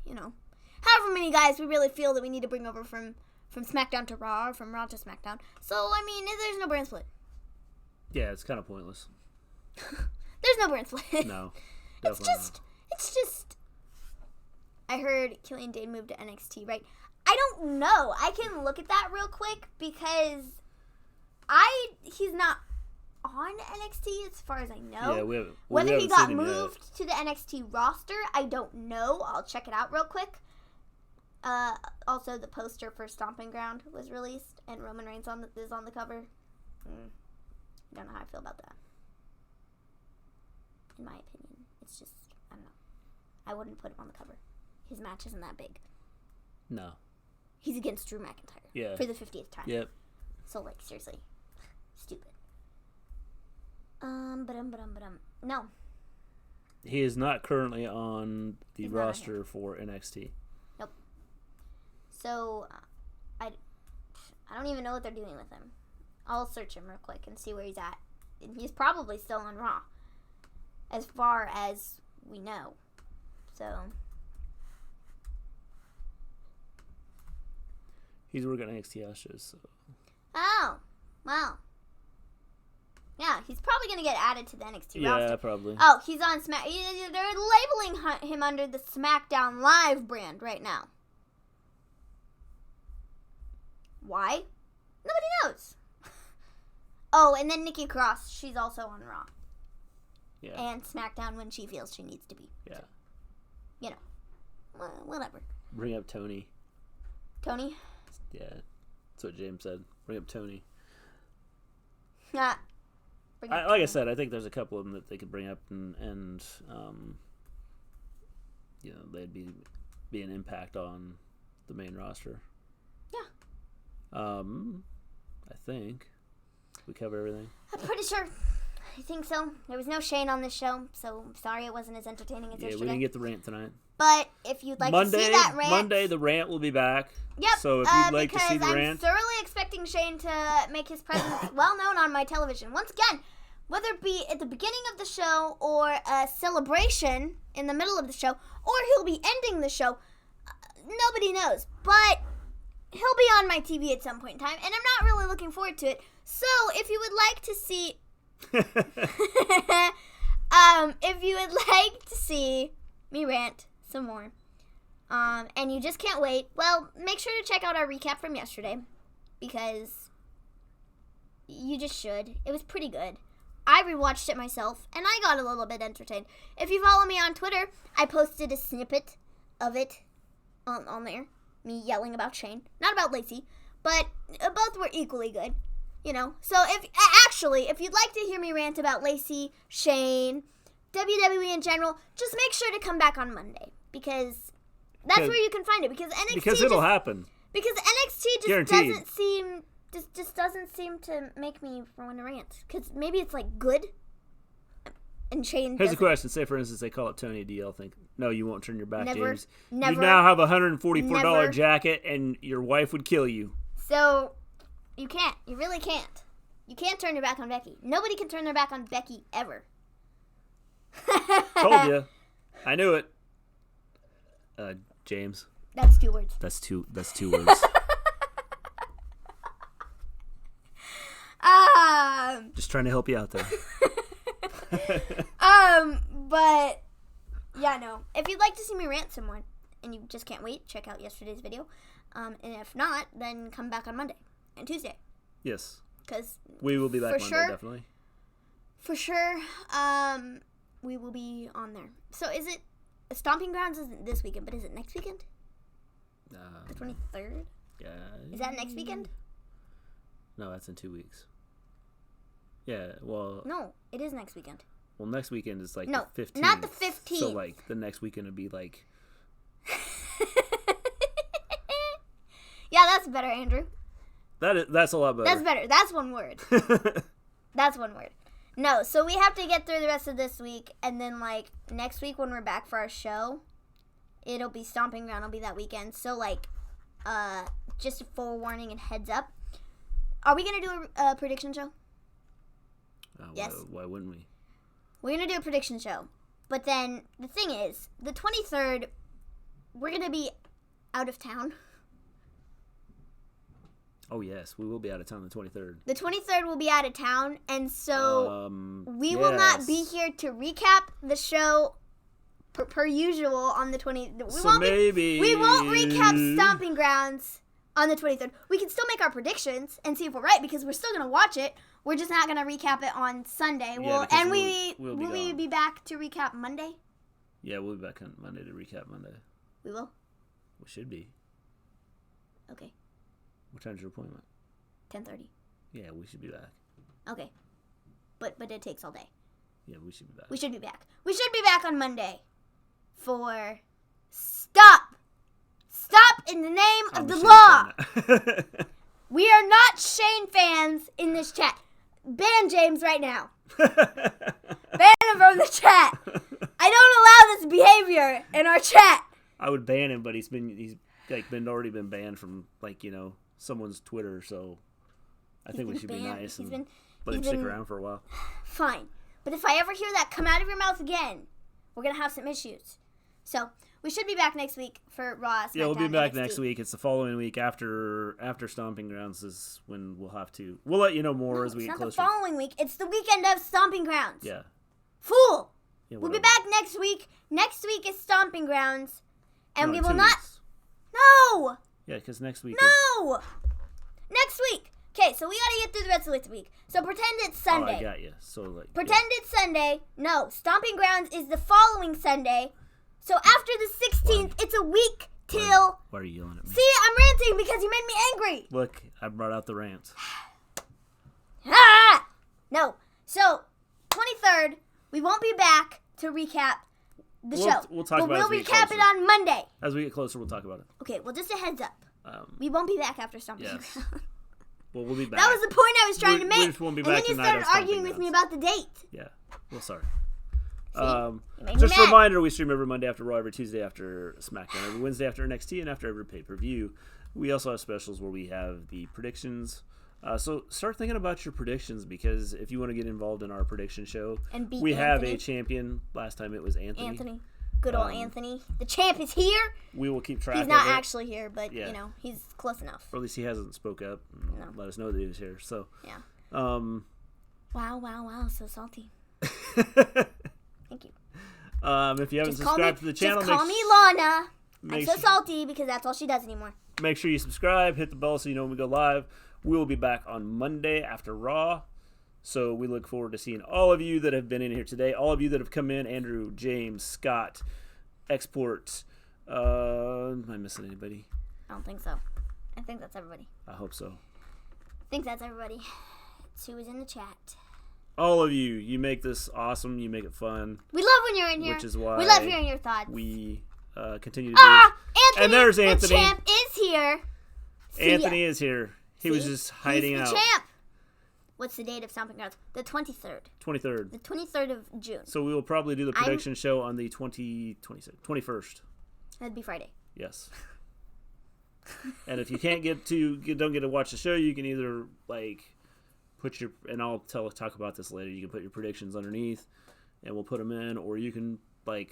however many guys we really feel that we need to bring over from SmackDown to Raw or from Raw to SmackDown. So, there's no brand split. Yeah, it's kind of pointless. There's no brand split. No. It's just, I heard Killian Dane moved to NXT, right? I don't know. I can look at that real quick because he's not on NXT as far as I know. Yeah, whether he got moved to the NXT roster, I don't know. I'll check it out real quick. Also, the poster for Stomping Ground was released, and Roman Reigns is on the cover. I don't know how I feel about that. In my opinion, it's just, I don't know. I wouldn't put him on the cover. His match isn't that big. No. He's against Drew McIntyre. Yeah. For the 50th time. Yep. So, seriously. Stupid. No. He is not currently on the roster for NXT. Nope. So, I don't even know what they're doing with him. I'll search him real quick and see where he's at. He's probably still on Raw. As far as we know. So... He's working NXT house shows, so... Oh, wow. Yeah, he's probably going to get added to the NXT roster. Yeah, probably. Oh, he's on Smack... They're labeling him under the SmackDown Live brand right now. Why? Nobody knows. Oh, and then Nikki Cross, she's also on Raw. Yeah. And SmackDown when she feels she needs to be. Yeah. So, whatever. Bring up Tony. Tony? Yeah, that's what James said. Bring up Tony. Like I said, I think there's a couple of them that they could bring up, and they'd be an impact on the main roster. Yeah. I think we covered everything. I'm pretty sure. I think so. There was no Shane on this show, so I'm sorry it wasn't as entertaining as yesterday. Yeah, we didn't get the rant tonight. But if you'd like to see that rant... Monday, the rant will be back. Yep. So if you'd like to see the rant... Because I'm thoroughly expecting Shane to make his presence well known on my television. Once again, whether it be at the beginning of the show or a celebration in the middle of the show, or he'll be ending the show, nobody knows. But he'll be on my TV at some point in time, and I'm not really looking forward to it. So if you would like to see... if you would like to see me rant some more, and you just can't wait, well, make sure to check out our recap from yesterday, because you just should. It was pretty good. I rewatched it myself, and I got a little bit entertained. If you follow me on Twitter, I posted a snippet of it on there, me yelling about Shane. Not about Lacey, but both were equally good. So if you'd like to hear me rant about Lacey, Shane, WWE in general, just make sure to come back on Monday, because that's where you can find it. Because it'll happen. Because NXT just Guaranteed. doesn't seem to make me want to rant. Because maybe it's good, and Shane. Here's a question: say for instance they call it Tony, do y'all think no, you won't turn your back, James? Never. You now have a $144 jacket, and your wife would kill you. So. You can't. You really can't. You can't turn your back on Becky. Nobody can turn their back on Becky ever. Told you. I knew it. James. That's 2 words. That's two words. Just trying to help you out there. But yeah, no. If you'd like to see me rant some more and you just can't wait, check out yesterday's video. And if not, then come back on Monday. And Tuesday. Yes. Because we will be back Monday, definitely. For sure, we will be on there. So is it... Stomping Grounds isn't this weekend, but is it next weekend? The 23rd? Yeah. Is that next weekend? No, that's in 2 weeks. Yeah, well... No, it is next weekend. Well, next weekend is the 15th. No, not the 15th. So, the next weekend would be Yeah, that's better, Andrew. That's a lot better. That's better. That's 1 word. That's one word. No, so we have to get through the rest of this week, and then, like, next week when we're back for our show, it'll be Stomping Ground. It'll be that weekend. So, like, just a forewarning and heads up. Are we going to do a prediction show? Yes. Why wouldn't we? We're going to do a prediction show. But then, the thing is, the 23rd, we're going to be out of town. Oh, yes. We will be out of town the 23rd. The 23rd will be out of town, and so we will not be here to recap the show per usual on the 20th. We won't recap Stomping Grounds on the 23rd. We can still make our predictions and see if we're right, because we're still going to watch it. We're just not going to recap it on Sunday. Will we be back to recap Monday? Yeah, we'll be back on Monday to recap Monday. We will? We should be. Okay. What time's your appointment? 10:30. Yeah, we should be back. Okay. But it takes all day. Yeah, we should be back. We should be back. We should be back on Monday for Stop in the name of the law. We are not Shane fans in this chat. Ban James right now. Ban him from the chat. I don't allow this behavior in our chat. I would ban him, but he's already been banned from, like, you know, someone's Twitter, so I think we should be nice and let him stick around for a while. Fine. But if I ever hear that come out of your mouth again, we're going to have some issues. So, we should be back next week for Raw, SmackDown, yeah, we'll be back NXT. next week. It's the following week after Stomping Grounds is when we'll have to. We'll let you know more as we get closer. It's not the following week. It's the weekend of Stomping Grounds. Yeah. Fool! Yeah, we'll be back next week. Next week is Stomping Grounds. And we will 2 not... weeks. No! Yeah, because next week No! Next week! Okay, so we gotta get through the rest of the week. So pretend it's Sunday. Oh, I got you. So, like... Pretend it's Sunday. No, Stomping Grounds is the following Sunday. So after the 16th, it's a week till... Why are you yelling at me? See, I'm ranting because you made me angry. Look, I brought out the rant. No. So, 23rd, we won't be back to recap the show. We'll talk about it. But we'll recap it on Monday. As we get closer, we'll talk about it. Okay, well, just a heads up. We won't be back after Stomping Yes. Grounds. Well, we'll be back. That was the point I was trying to make. We just won't be and back then you tonight started on arguing with me about the date. Yeah. Well, sorry. Just a reminder, we stream every Monday after Raw, every Tuesday after SmackDown, every Wednesday after NXT, and after every pay-per-view. We also have specials where we have the predictions. So start thinking about your predictions, because if you want to get involved in our prediction show, and beat we have Anthony. a champion. Last time it was Anthony. Good old Anthony. The champ is here. We will keep track of it. He's not actually here, but, you know, he's close enough. Or at least he hasn't spoke up and let us know that he was here. So, yeah. Wow. So salty. Thank you. If you haven't subscribed to the channel, just call me Lana. I'm so salty because that's all she does anymore. Make sure you subscribe, hit the bell so you know when we go live. We will be back on Monday after Raw. So we look forward to seeing all of you that have been in here today, all of you that have come in, Andrew, James, Scott, Export. Am I missing anybody? I don't think so. I think that's everybody. I hope so. I think that's everybody. It's who is in the chat. All of you, you make this awesome. You make it fun. We love when you're in here. Which is why we love hearing your thoughts. We continue to do this. Anthony, and there's Anthony. The champ is here. Anthony is here. He was just hiding He's out. The champ. What's the date of Stomping Grounds? The 23rd. 23rd. The 23rd of June. So we will probably do the prediction show on the 21st. That'd be Friday. Yes. And if you don't get to watch the show, you can either put your, and I'll talk about this later. You can put your predictions underneath, and we'll put them in, or you can put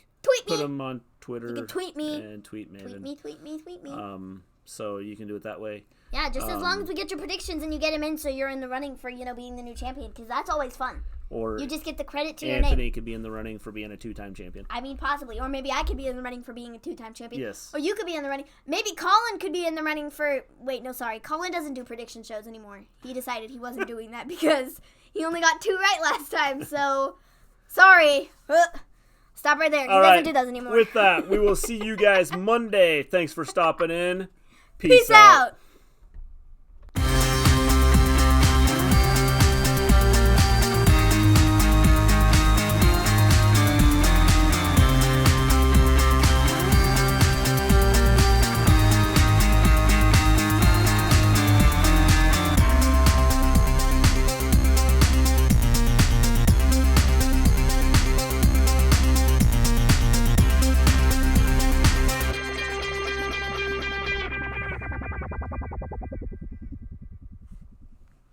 them on Twitter. You can tweet me and tweet Maven. Tweet me. So you can do it that way. Yeah, just as long as we get your predictions and you get them in, so you're in the running for being the new champion, because that's always fun. Or you just get the credit to your name. Anthony could be in the running for being a 2-time champion. I mean, possibly. Or maybe I could be in the running for being a 2-time champion. Yes. Or you could be in the running. Maybe Colin could be in the running for... Wait, no, sorry. Colin doesn't do prediction shows anymore. He decided he wasn't doing that because he only got 2 right last time. So, sorry. Stop right there. He doesn't do those anymore. With that, we will see you guys Monday. Thanks for stopping in. Peace out.